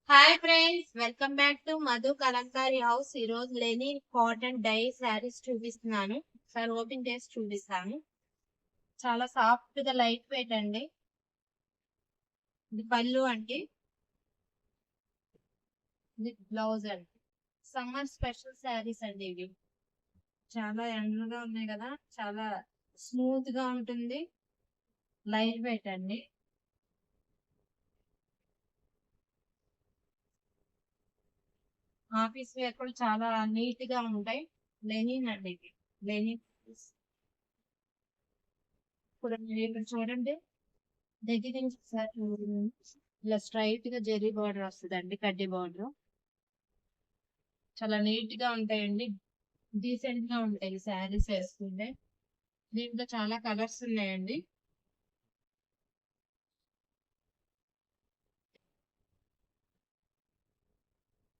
Hi friends, welcome back to Madhu Kalamkari house. ఈ రోజు లేని కాటన్ డై శారీస్ చూపిస్తున్నాను. సార్ ఓపెన్ చేసి చూపిస్తాను. చాలా సాఫ్ట్ గా లైట్ వెయిట్ అండి. ఇది పళ్ళు అండి, ఇది బ్లౌజ్ అండి. సమ్మర్ స్పెషల్ శారీస్ అండి ఇవి. చాలా ఎండగా ఉన్నాయి కదా, చాలా స్మూత్ గా ఉంటుంది, లైట్ వెయిట్ అండి. ఆఫీస్ వేర్ కూడా చాలా నీట్ గా ఉంటాయి. లెనిన్ అండి ఇది, లెనిన్. ఇప్పుడు మీరు ఇక్కడ చూడండి, దగ్గర నుంచి ఒకసారి చూడండి. ఇలా స్ట్రైట్ గా జెరీ బార్డర్ వస్తుందండి, కడ్డీ బార్డర్. చాలా నీట్ గా ఉంటాయండి, డీసెంట్ గా ఉంటాయి శారీస్ వేసుకుంటే. దీంట్లో చాలా కలర్స్ ఉన్నాయండి.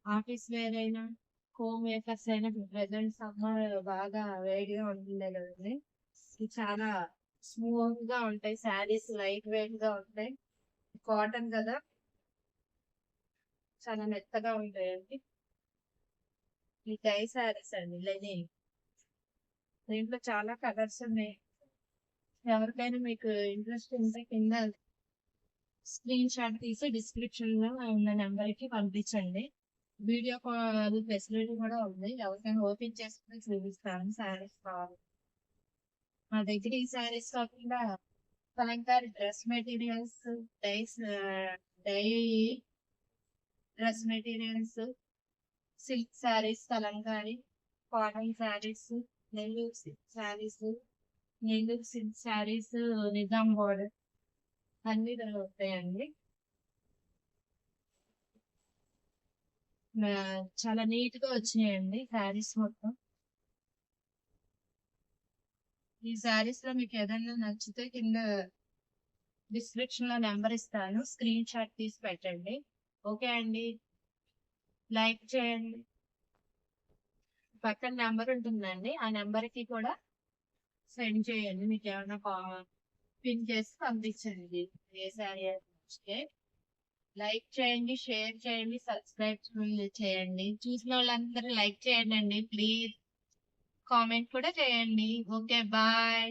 ఆఫీస్ వేర్ అయినా, హోమ్ మేకర్స్ అయినా, ప్రెసెంట్ సమ్మర్ బాగా వేడిగా ఉంటుంది కదండి. ఇది చాలా స్మూత్ గా ఉంటాయి శారీస్, లైట్ వెయిట్ గా ఉంటాయి. కాటన్ కదా, చాలా మెత్తగా ఉంటాయండి. ఈ డై శారీస్ అండి, లెనిన్. దీంట్లో చాలా కలర్స్ ఉన్నాయి. ఎవరికైనా మీకు ఇంట్రెస్ట్ ఉంటే కింద స్క్రీన్ షాట్ తీసి డిస్క్రిప్షన్ లో ఉన్న నెంబర్ కి పంపించండి. వీడియో కాల్ ఫెసిలిటీ కూడా ఉంది, ఎవరికైనా ఓపెన్ చేసుకుని చూపిస్తాను శారీస్ కావాలి. మా దగ్గర ఈ శారీస్ కాకుండా kalamkari dress materials, dyes, dye dress materials, silk saris, kalamkari cotton saris, Nellore silk saris, Nellore silk saris, Nizam border అన్ని దొరుకుతాయండి. చాలా నీట్ గా వచ్చినాయండి శారీస్ మొత్తం. ఈ శారీస్ లో మీకు ఏదైనా నచ్చితే కింద డిస్క్రిప్షన్ లో నెంబర్ ఇస్తాను, స్క్రీన్ షాట్ తీసి పెట్టండి. ఓకే అండి, లైక్ చేయండి. పక్కన నెంబర్ ఉంటుందండి, ఆ నెంబర్ కి కూడా సెండ్ చేయండి. మీకు ఏమైనా పిన్ చేసి పంపించండి ఏ శారీ నచ్చితే. లైక్ చేయండి, షేర్ చేయండి, సబ్స్క్రైబ్ చేయండి. చూసిన వాళ్ళందరూ లైక్ చేయండి అండి ప్లీజ్. కామెంట్ కూడా చేయండి. Okay, bye.